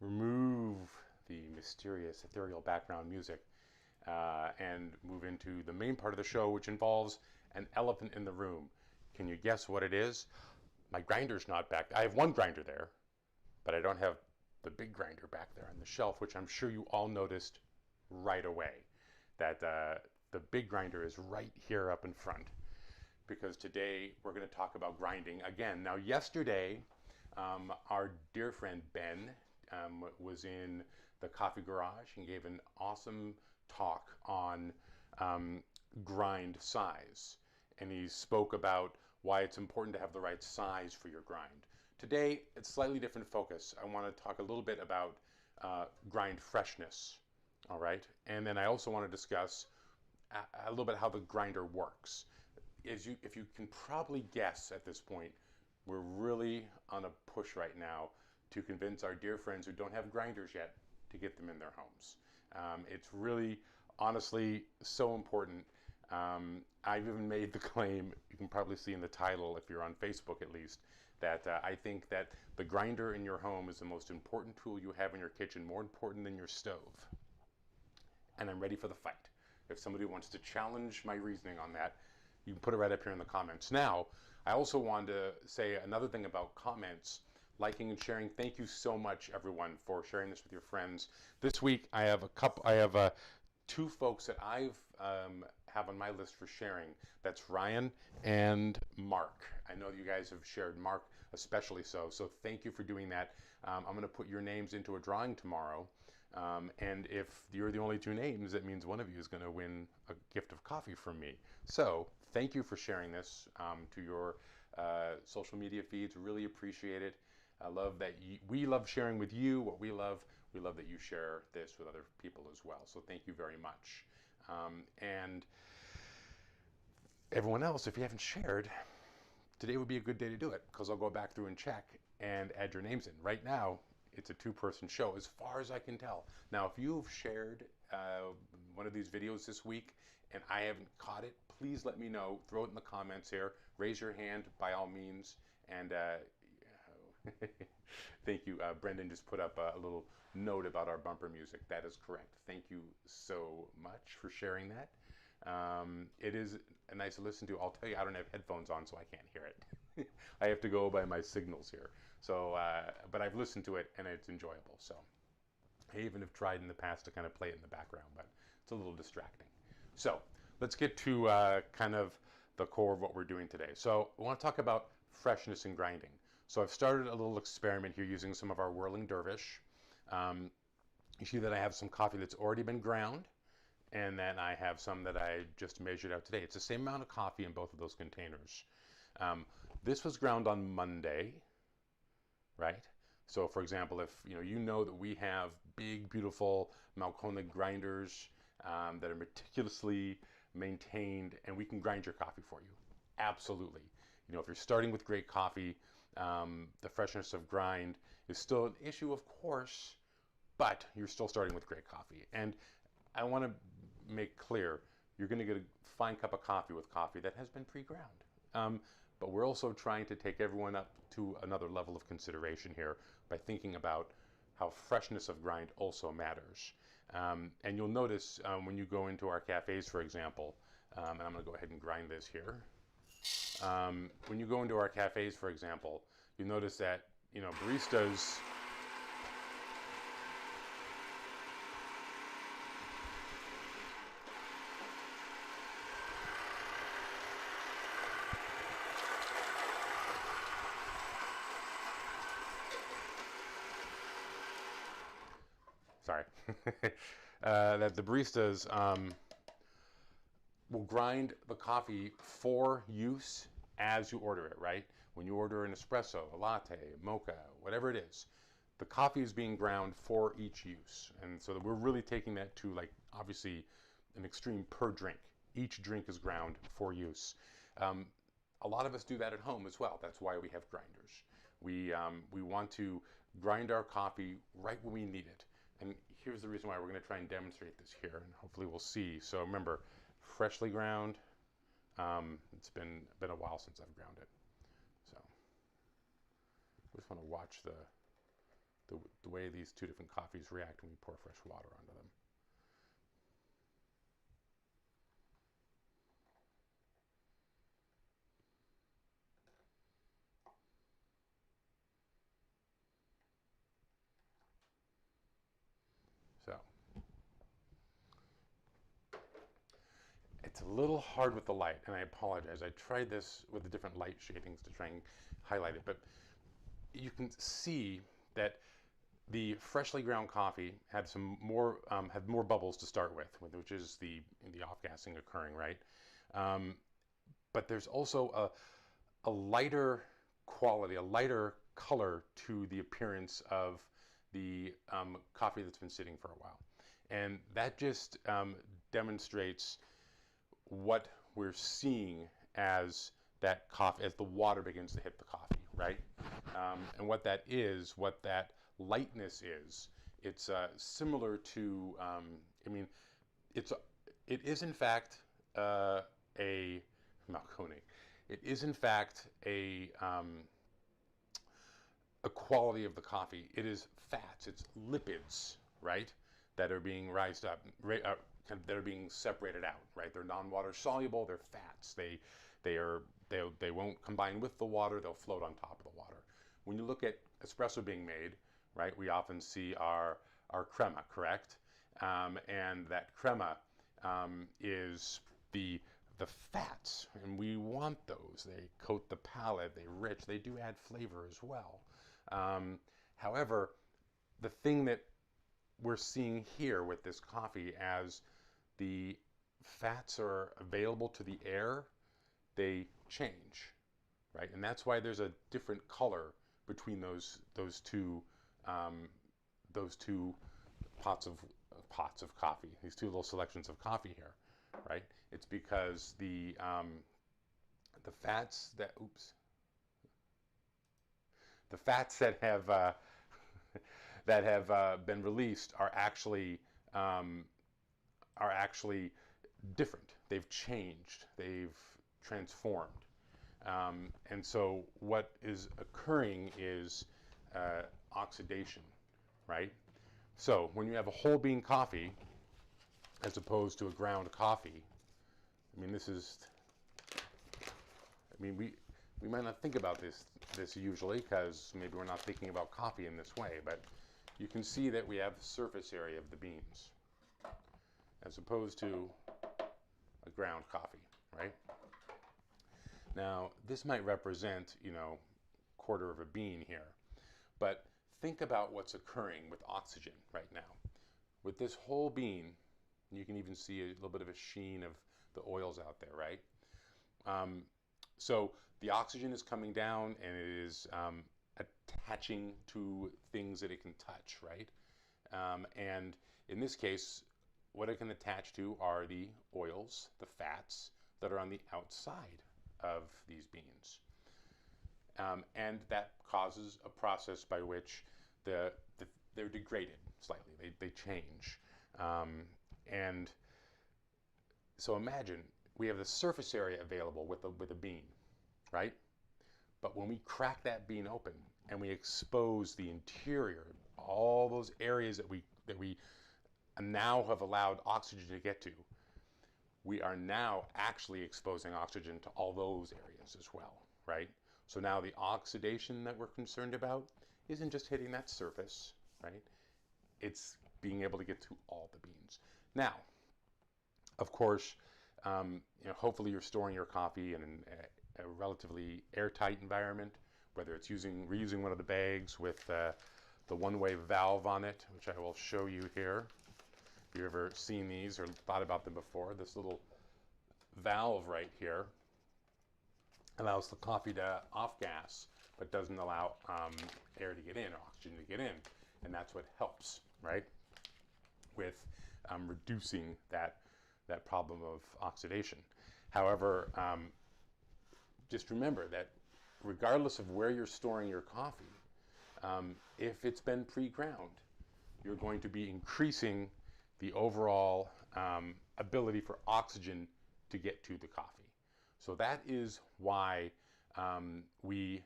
remove the mysterious, ethereal background music and move into the main part of the show, which involves an elephant in the room. Can you guess what it is? My grinder's not back. I have one grinder there, but I don't have the big grinder back there on the shelf, which I'm sure you all noticed right away. That the big grinder is right here up in front, because today we're going to talk about grinding again. Now, yesterday, our dear friend Ben was in the coffee garage and gave an awesome talk on grind size. And he spoke about why it's important to have the right size for your grind. Today, it's slightly different focus. I want to talk a little bit about grind freshness, all right? And then I also want to discuss a little bit how the grinder works. If you can probably guess at this point, we're really on a push right now to convince our dear friends who don't have grinders yet to get them in their homes. It's really, honestly, so important. I've even made the claim, you can probably see in the title if you're on Facebook at least, that I think that the grinder in your home is the most important tool you have in your kitchen, more important than your stove. And I'm ready for the fight. If somebody wants to challenge my reasoning on that, you can put it right up here in the comments. Now, I also wanted to say another thing about comments, liking and sharing. Thank you so much, everyone, for sharing this with your friends. This week, I have two folks that I've have on my list for sharing. That's Ryan and Mark. I know you guys have shared, Mark especially so thank you for doing that. I'm going to put your names into a drawing tomorrow, and if you're the only two names, that means one of you is going to win a gift of coffee from me. So thank you for sharing this to your social media feeds. Really appreciate it. I love that we love sharing with you what we love. We love that you share this with other people as well. So thank you very much. And everyone else, if you haven't shared, today would be a good day to do it, because I'll go back through and check and add your names in. Right now, it's a two-person show as far as I can tell. Now, if you've shared one of these videos this week and I haven't caught it, please let me know. Throw it in the comments here. Raise your hand by all means. And thank you. Brendan just put up a little note about our bumper music. That is correct. Thank you so much for sharing that. It is nice to listen to. I'll tell you, I don't have headphones on, so I can't hear it. I have to go by my signals here. So, but I've listened to it, and it's enjoyable. So I even have tried in the past to kind of play it in the background, but it's a little distracting. So let's get to kind of the core of what we're doing today. So I want to talk about freshness and grinding. So I've started a little experiment here using some of our whirling dervish. You see that I have some coffee that's already been ground, and then I have some that I just measured out today. It's the same amount of coffee in both of those containers. This was ground on Monday, right? So for example, if you know that we have big, beautiful Malcona grinders that are meticulously maintained, and we can grind your coffee for you. Absolutely. If you're starting with great coffee, the freshness of grind is still an issue, of course, but you're still starting with great coffee. And I want to make clear, you're going to get a fine cup of coffee with coffee that has been pre-ground. But we're also trying to take everyone up to another level of consideration here by thinking about how freshness of grind also matters. And you'll notice when you go into our cafes, for example, and I'm going to go ahead and grind this here. When you go into our cafes, for example, you notice that baristas that the baristas will grind the coffee for use as you order it, right? When you order an espresso, a latte, a mocha, whatever it is, the coffee is being ground for each use. And so we're really taking that to, like, obviously an extreme per drink. Each drink is ground for use. A lot of us do that at home as well. That's why we have grinders. We want to grind our coffee right when we need it. And here's the reason why. We're going to try and demonstrate this here, and hopefully we'll see. So remember, freshly ground. It's been a while since I've ground it. So I just want to watch the the way these two different coffees react when we pour fresh water onto them. So it's a little hard with the light, and I apologize. I tried this with the different light shadings to try and highlight it, but you can see that the freshly ground coffee had had more bubbles to start with, which is the off-gassing occurring, right? But there's also a lighter quality, a lighter color to the appearance of the coffee that's been sitting for a while. And that just demonstrates what we're seeing as that coffee, as the water begins to hit the coffee, right? And what that lightness is, it's similar to, I mean, it is in fact a Malcone. It is in fact a quality of the coffee. It is fats, it's lipids, right, that are being rised up, that are being separated out, right? They're non-water soluble. They're fats. They won't combine with the water. They'll float on top of the water. When you look at espresso being made, right, we often see our crema, correct? And that crema is the fats, and we want those. They coat the palate. They're rich. They do add flavor as well. However, the thing that we're seeing here with this coffee, as the fats are available to the air, they change, right? And that's why there's a different color between those two pots of coffee, these two little selections of coffee here, right? It's because the fats that have been released are actually different. They've changed. They've transformed. And so what is occurring is oxidation, right? So when you have a whole bean coffee as opposed to a ground coffee, I mean, we might not think about this usually, because maybe we're not thinking about coffee in this way, but you can see that we have the surface area of the beans as opposed to a ground coffee, right? Now, this might represent, quarter of a bean here, but think about what's occurring with oxygen right now. With this whole bean, you can even see a little bit of a sheen of the oils out there, right? So the oxygen is coming down, and it is attaching to things that it can touch, right? And in this case, what it can attach to are the oils, the fats that are on the outside of these beans. And that causes a process by which they're degraded slightly. They change. And so imagine we have the surface area available with a bean, right? But when we crack that bean open and we expose the interior, all those areas that we now have allowed oxygen to get to, we are now actually exposing oxygen to all those areas as well, right? So now the oxidation that we're concerned about isn't just hitting that surface, right? It's being able to get to all the beans. Now, of course, hopefully you're storing your coffee in a relatively airtight environment, whether it's reusing one of the bags with the one-way valve on it, which I will show you here. If you've ever seen these or thought about them before, this little valve right here allows the coffee to off-gas, but doesn't allow air to get in, oxygen to get in. And that's what helps, right, with reducing that problem of oxidation. However, just remember that regardless of where you're storing your coffee, if it's been pre-ground, you're going to be increasing the overall ability for oxygen to get to the coffee. So that is why we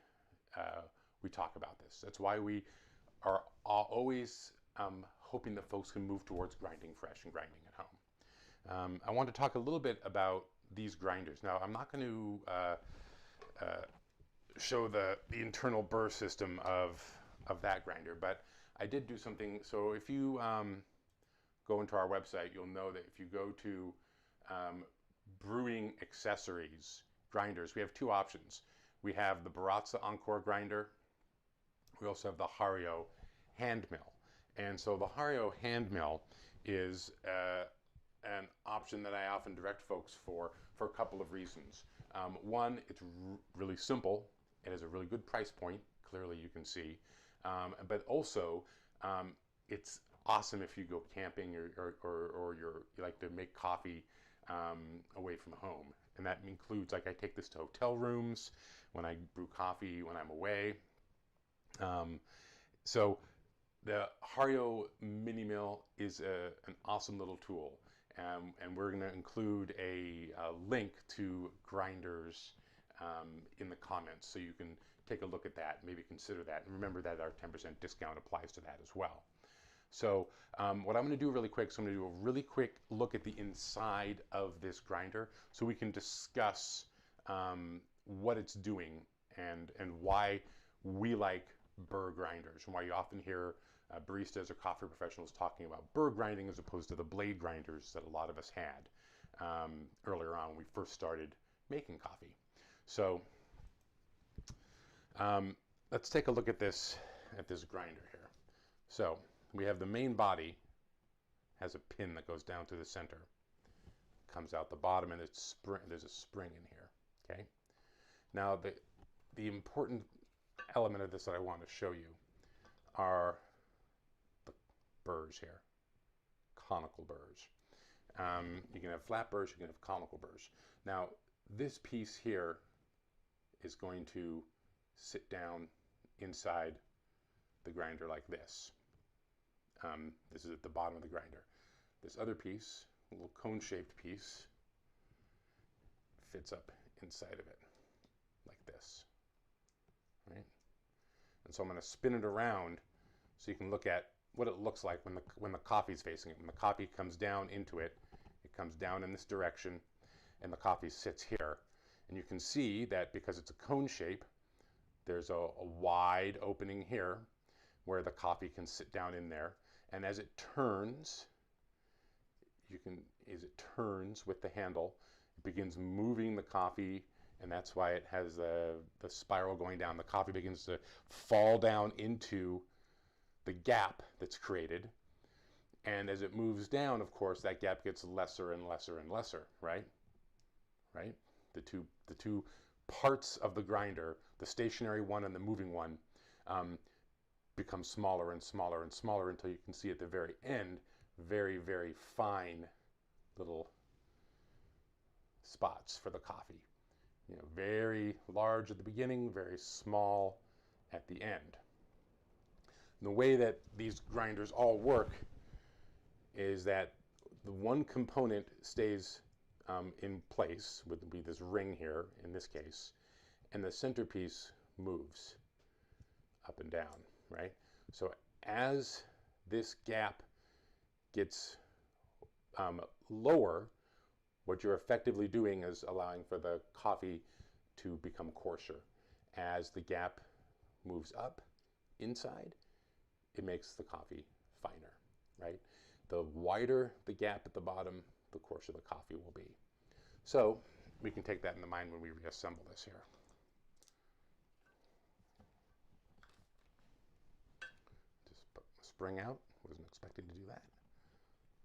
talk about this. That's why we are always hoping that folks can move towards grinding fresh and grinding at home. I want to talk a little bit about these grinders. Now, I'm not going to show the internal burr system of that grinder, but I did do something. So if you go into our website, you'll know that if you go to brewing accessories, grinders, we have two options. We have the Baratza Encore grinder. We also have the Hario hand mill. And so the Hario hand mill is an option that I often direct folks for a couple of reasons. One, it's really simple. It has a really good price point, clearly you can see. But also, it's awesome if you go camping or you like to make coffee away from home. And that includes, like, I take this to hotel rooms when I brew coffee when I'm away. So the Hario Mini Mill is an awesome little tool. And we're going to include a link to grinders in the comments, so you can take a look at that, maybe consider that. And remember that our 10% discount applies to that as well. So what I'm going to do really quick, so I'm going to do a really quick look at the inside of this grinder so we can discuss what it's doing and why we like burr grinders, and why you often hear baristas or coffee professionals talking about burr grinding as opposed to the blade grinders that a lot of us had earlier on when we first started making coffee. So let's take a look at this grinder here. So we have the main body, has a pin that goes down through the center, comes out the bottom, and there's a spring in here. Okay. Now the important element of this that I want to show you are the burrs here, conical burrs. You can have flat burrs, you can have conical burrs. Now this piece here is going to sit down inside the grinder like this. This is at the bottom of the grinder. This other piece, a little cone-shaped piece, fits up inside of it like this, right? And so I'm going to spin it around so you can look at what it looks like when the coffee's facing it. When the coffee comes down into it, it comes down in this direction, and the coffee sits here. And you can see that because it's a cone shape, there's a wide opening here where the coffee can sit down in there. And as it turns, as it turns with the handle, it begins moving the coffee, and that's why it has the spiral going down. The coffee begins to fall down into the gap that's created. And as it moves down, of course, that gap gets lesser and lesser and lesser, right? Right? The two parts of the grinder, the stationary one and the moving one, become smaller and smaller and smaller until you can see at the very end very, very fine little spots for the coffee. You know, very large at the beginning, very small at the end. And the way that these grinders all work is that the one component stays in place, would be this ring here in this case, and the centerpiece moves up and down, right? So as this gap gets lower, what you're effectively doing is allowing for the coffee to become coarser. As the gap moves up inside, it makes the coffee finer, right? The wider the gap at the bottom, the coarser the coffee will be. So we can take that into mind when we reassemble this here. Just put the spring out. Wasn't expecting to do that.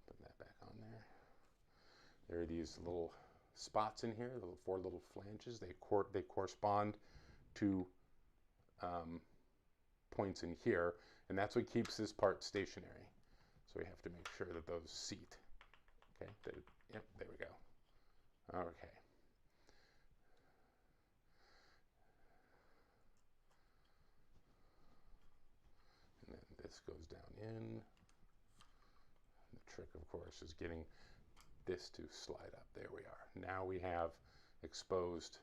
Put that back on there. There are these little spots in here, the four little flanges. They correspond to points in here, and that's what keeps this part stationary. So we have to make sure that those seat. Okay, yep, there we go. Okay. And then this goes down in. The trick, of course, is getting this to slide up. There we are. Now we have exposed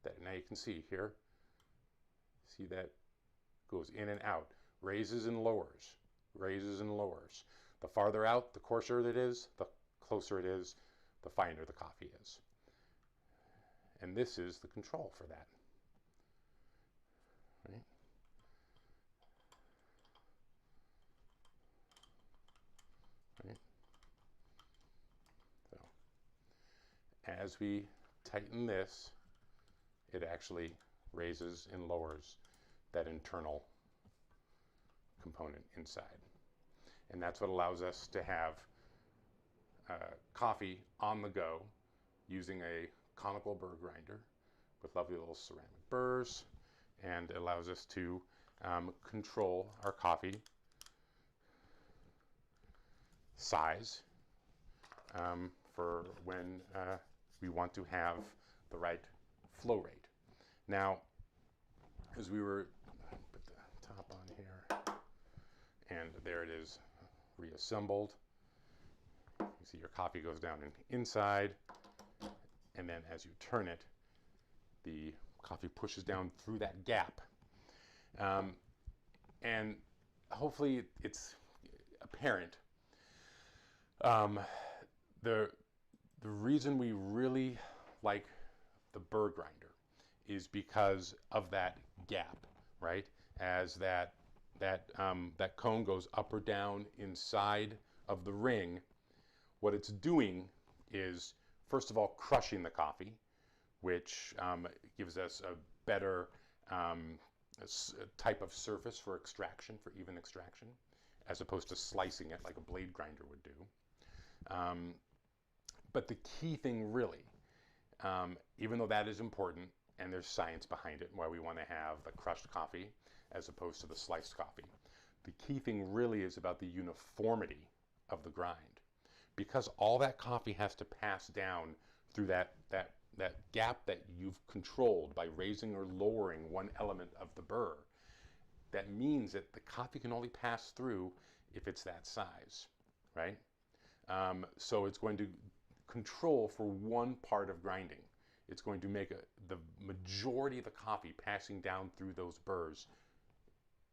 that. Now you can see here, see that goes in and out. raises and lowers, raises and lowers. The farther out, the coarser it is, the closer it is, the finer the coffee is. And this is the control for that. Right? Right? So, as we tighten this, it actually raises and lowers that internal component inside. And that's what allows us to have coffee on the go using a conical burr grinder with lovely little ceramic burrs, and it allows us to control our coffee size for when we want to have the right flow rate. Now, as we were, put the top on here, and there it is, reassembled. You see your coffee goes down inside, and then as you turn it, the coffee pushes down through that gap. And hopefully it's apparent. The reason we really like the burr grinder is because of that gap, right? As that cone goes up or down inside of the ring, what it's doing is, first of all, crushing the coffee, which gives us a better type of surface for extraction, for even extraction, as opposed to slicing it like a blade grinder would do. But the key thing really, even though that is important, and there's science behind it, why we want to have the crushed coffee as opposed to the sliced coffee, the key thing really is about the uniformity of the grind. Because all that coffee has to pass down through that gap that you've controlled by raising or lowering one element of the burr, that means that the coffee can only pass through if it's that size, right? So it's going to control for one part of grinding. It's going to make the majority of the coffee passing down through those burrs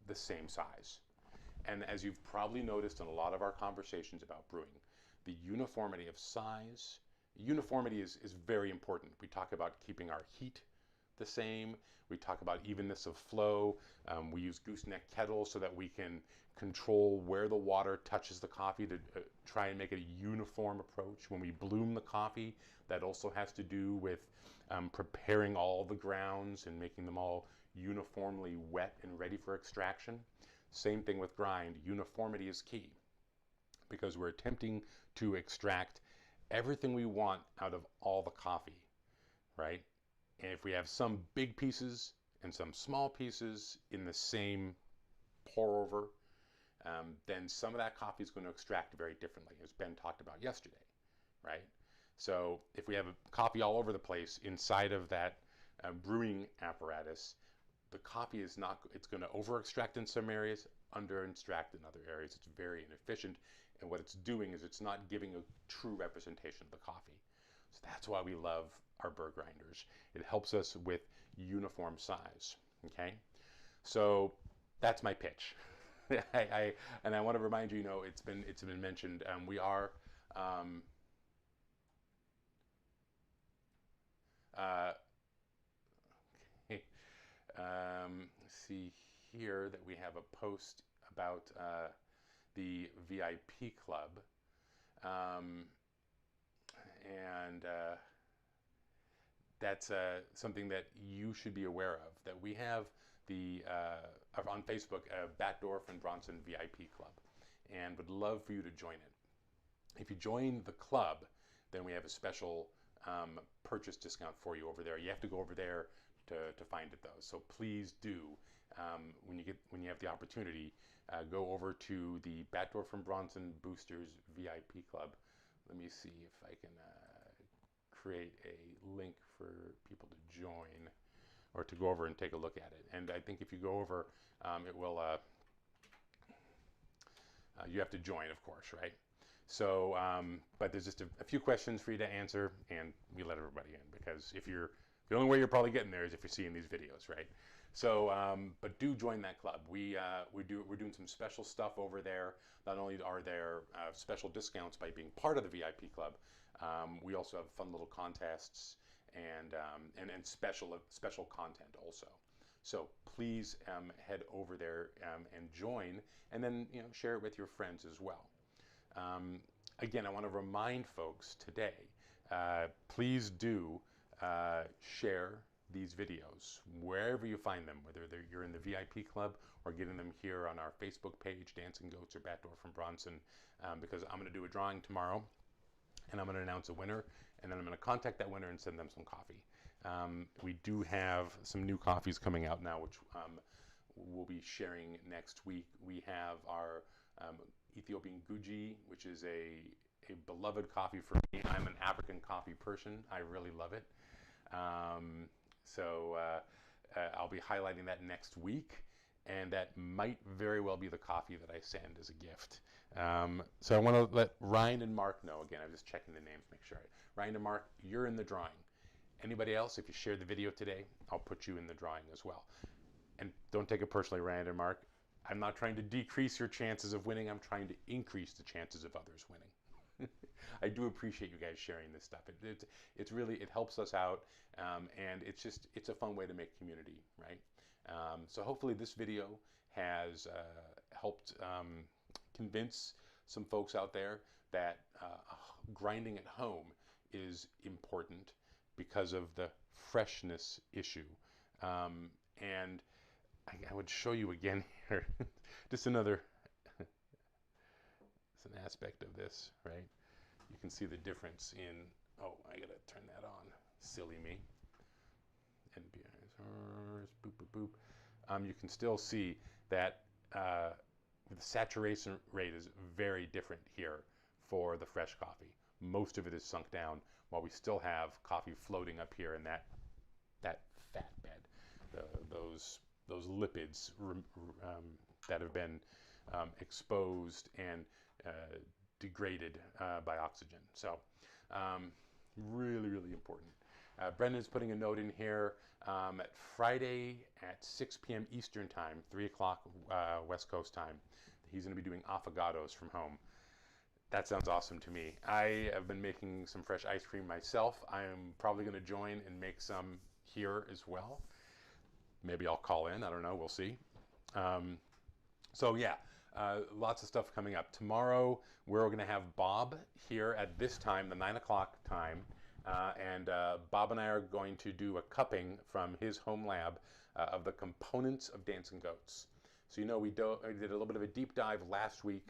the same size. And as you've probably noticed in a lot of our conversations about brewing, the uniformity of size, uniformity is very important. We talk about keeping our heat the same. We talk about evenness of flow. We use gooseneck kettles so that we can control where the water touches the coffee to try and make it a uniform approach. When we bloom the coffee, that also has to do with preparing all the grounds and making them all uniformly wet and ready for extraction. Same thing with grind. Uniformity is key because we're attempting to extract everything we want out of all the coffee, right? And if we have some big pieces and some small pieces in the same pour over, then some of that coffee is going to extract very differently, as Ben talked about yesterday, right? So if we have coffee all over the place inside of that brewing apparatus, the coffee is not, it's going to over extract in some areas, under extract in other areas. It's very inefficient. And what it's doing is it's not giving a true representation of the coffee. So that's why we love our burr grinders. It helps us with uniform size, okay? So that's my pitch. And I want to remind you, it's been mentioned, we are, okay. See here that we have a post about the VIP club, and that's something that you should be aware of, that we have on Facebook, Batdorf and Bronson VIP club, and would love for you to join it. If you join the club, then we have a special purchase discount for you over there. You have to go over there to find it though. So please do, when you have the opportunity, go over to the Batdorf and Bronson Boosters VIP Club. Let me see if I can create a link for people to join or to go over and take a look at it. And I think if you go over, it will, you have to join, of course, right? So, but there's just a few questions for you to answer, and we let everybody in, because if you're The only way you're probably getting there is if you're seeing these videos, right? So, but do join that club. We're doing some special stuff over there. Not only are there special discounts by being part of the VIP club, we also have fun little contests and special content also. So please head over there and join, and then share it with your friends as well. Again, I want to remind folks today, please do share these videos wherever you find them, whether you're in the VIP club or getting them here on our Facebook page, Dancing Goats or Batdorf from Bronson, because I'm going to do a drawing tomorrow, and I'm going to announce a winner, and then I'm going to contact that winner and send them some coffee. We do have some new coffees coming out now, which we'll be sharing next week. We have our Ethiopian Guji, which is a beloved coffee for me. I'm an African coffee person. I really love it. So I'll be highlighting that next week, and that might very well be the coffee that I send as a gift. So I want to let Ryan and Mark know. Again, I'm just checking the names, make sure. Ryan and Mark, you're in the drawing. Anybody else, if you share the video today, I'll put you in the drawing as well. And don't take it personally, Ryan and Mark. I'm not trying to decrease your chances of winning. I'm trying to increase the chances of others winning. I do appreciate you guys sharing this stuff. It's really, it helps us out, and it's a fun way to make community, right? So hopefully this video has helped convince some folks out there that grinding at home is important because of the freshness issue. And I would show you again here, just another, it's an aspect of this, right? You can see the difference in, oh, I gotta turn that on, silly me. Boop, boop, boop. You can still see that the saturation rate is very different here for the fresh coffee. Most of it is sunk down, while we still have coffee floating up here in that fat bed. Those lipids that have been exposed and degraded by oxygen. So really, really important. Brendan's putting a note in here at Friday at 6 p.m. Eastern time, 3 o'clock West Coast time. He's going to be doing affogatos from home. That sounds awesome to me. I have been making some fresh ice cream myself. I'm probably going to join and make some here as well. Maybe I'll call in. I don't know. We'll see. So yeah, lots of stuff coming up. Tomorrow, we're going to have Bob here at this time, the 9 o'clock time. And Bob and I are going to do a cupping from his home lab of the components of Dancing Goats. So we did a little bit of a deep dive last week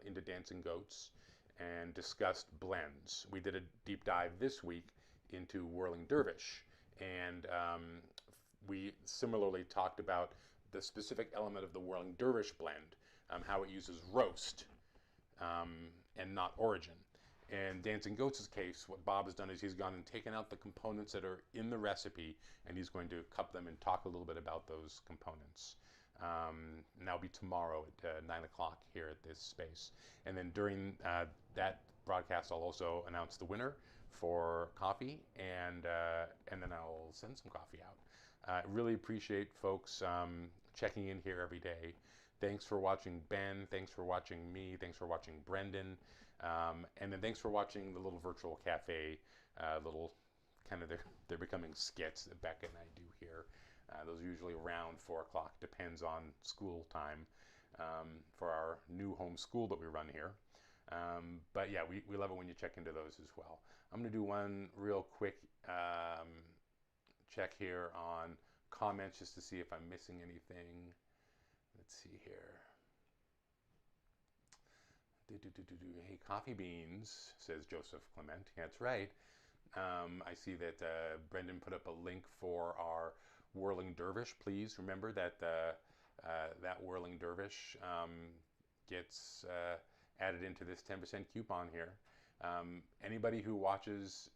into Dancing Goats and discussed blends. We did a deep dive this week into Whirling Dervish, and we similarly talked about the specific element of the Whirling Dervish blend, how it uses roast and not origin. In Dancing Goats' case, what Bob has done is he's gone and taken out the components that are in the recipe, and he's going to cup them and talk a little bit about those components. And that'll be tomorrow at 9 o'clock here at this space. And then during that broadcast, I'll also announce the winner for coffee, and then I'll send some coffee out. I really appreciate folks checking in here every day. Thanks for watching Ben. Thanks for watching me. Thanks for watching Brendan. And then thanks for watching the little virtual cafe, little kind of, they're becoming skits that Becca and I do here. Those are usually around 4 o'clock, depends on school time for our new home school that we run here. But yeah, we love it when you check into those as well. I'm going to do one real quick check here on comments just to see if I'm missing anything. Let's see here. Hey, coffee beans, says Joseph Clement. Yeah, that's right. I see that Brendan put up a link for our Whirling Dervish. Please remember that that Whirling Dervish gets added into this 10% coupon here. Anybody who watches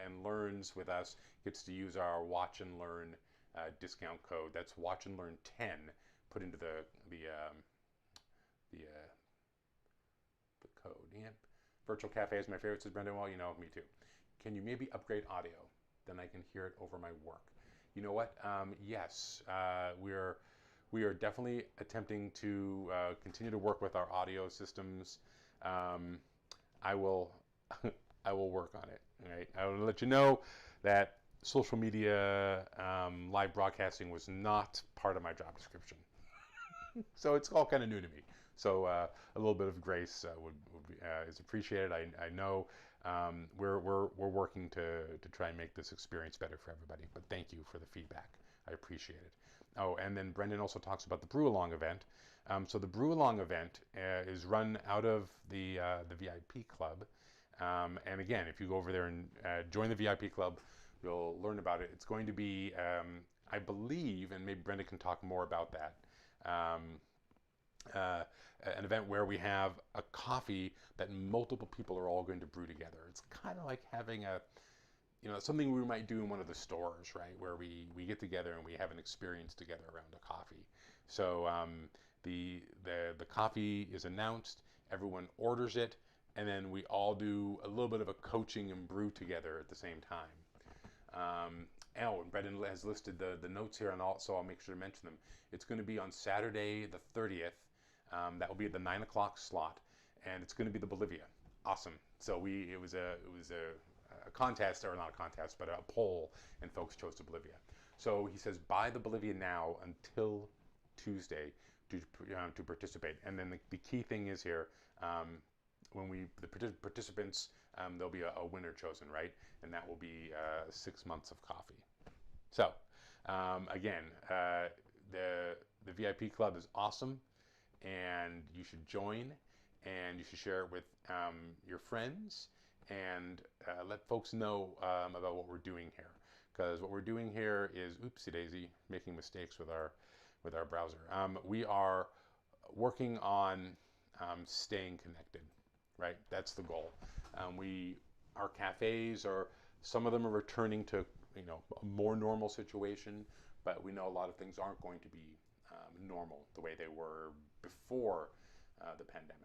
and learns with us gets to use our Watch and Learn discount code. That's Watch and Learn 10 put into the code. Yep. Virtual Cafe is my favorite, says Brendan. Well, me too. Can you maybe upgrade audio? then I can hear it over my work. You know what? Yes, we are definitely attempting to continue to work with our audio systems. Um, I will I will work on it. Right? I will let you know that social media live broadcasting was not part of my job description, so it's all kind of new to me. So a little bit of grace is appreciated. I know we're working to try and make this experience better for everybody. But thank you for the feedback. I appreciate it. Oh, and then Brendan also talks about the Brew Along event. So the Brew Along event is run out of the VIP club. And again, if you go over there and join the VIP club, you'll learn about it. It's going to be, I believe, and maybe Brenda can talk more about that, um, an event where we have a coffee that multiple people are all going to brew together. It's kind of like having something we might do in one of the stores, right? Where we get together and we have an experience together around a coffee. So the coffee is announced, everyone orders it, and then we all do a little bit of a coaching and brew together at the same time. And Brendan has listed the notes here, and also I'll make sure to mention them. It's going to be on Saturday the 30th. That will be at the 9 o'clock slot, and it's going to be the Bolivia. Awesome. So it was a contest, or not a contest, but a poll, and folks chose the Bolivia. So he says buy the Bolivia now until Tuesday to participate. And then the key thing is here, when the participants, there'll be a winner chosen, right? And that will be 6 months of coffee. So again, the VIP club is awesome, and you should join, and you should share it with your friends, and let folks know about what we're doing here. Because what we're doing here is, oopsie daisy, making mistakes with our browser. We are working on staying connected, right? That's the goal. Our cafes some of them are returning to a more normal situation, but we know a lot of things aren't going to be normal the way they were before the pandemic.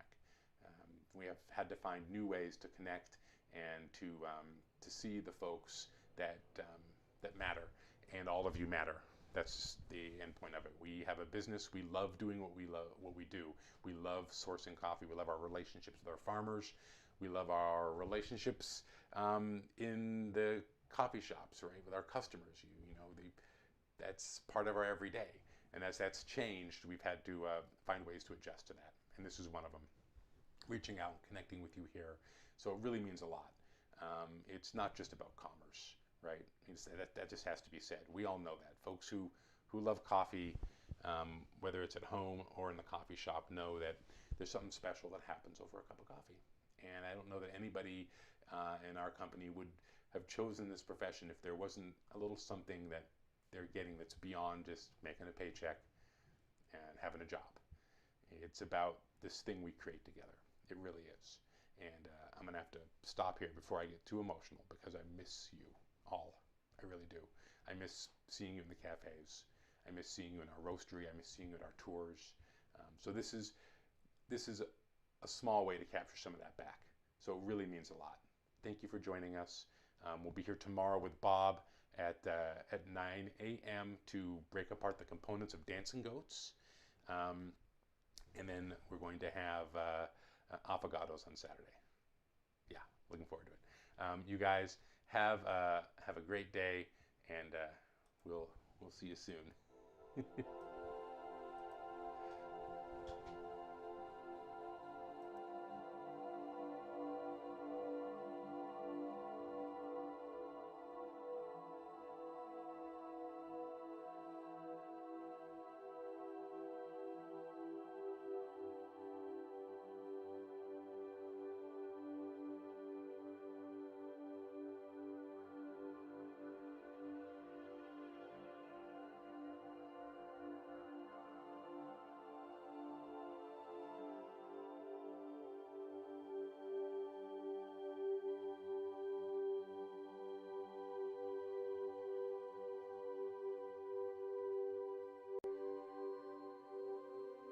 We have had to find new ways to connect and to see the folks that matter, and all of you matter. That's the end point of it. We have a business. We love doing what we do. We love sourcing coffee. We love our relationships with our farmers. We love our relationships in the coffee shops, right, with our customers. That's part of our everyday. And as that's changed, we've had to find ways to adjust to that. And this is one of them. Reaching out, connecting with you here. So it really means a lot. It's not just about commerce, right? That just has to be said. We all know that. Folks who love coffee, whether it's at home or in the coffee shop, know that there's something special that happens over a cup of coffee. And I don't know that anybody in our company would have chosen this profession if there wasn't a little something that they're getting that's beyond just making a paycheck and having a job. It's about this thing we create together. It really is. And I'm going to have to stop here before I get too emotional, because I miss you all. I really do. I miss seeing you in the cafes. I miss seeing you in our roastery. I miss seeing you at our tours. So this is a small way to capture some of that back. So it really means a lot. Thank you for joining us. We'll be here tomorrow with Bob at 9 a.m. to break apart the components of Dancing Goats. And then we're going to have affogatos on Saturday. Yeah, looking forward to it. You guys have a great day, and we'll see you soon.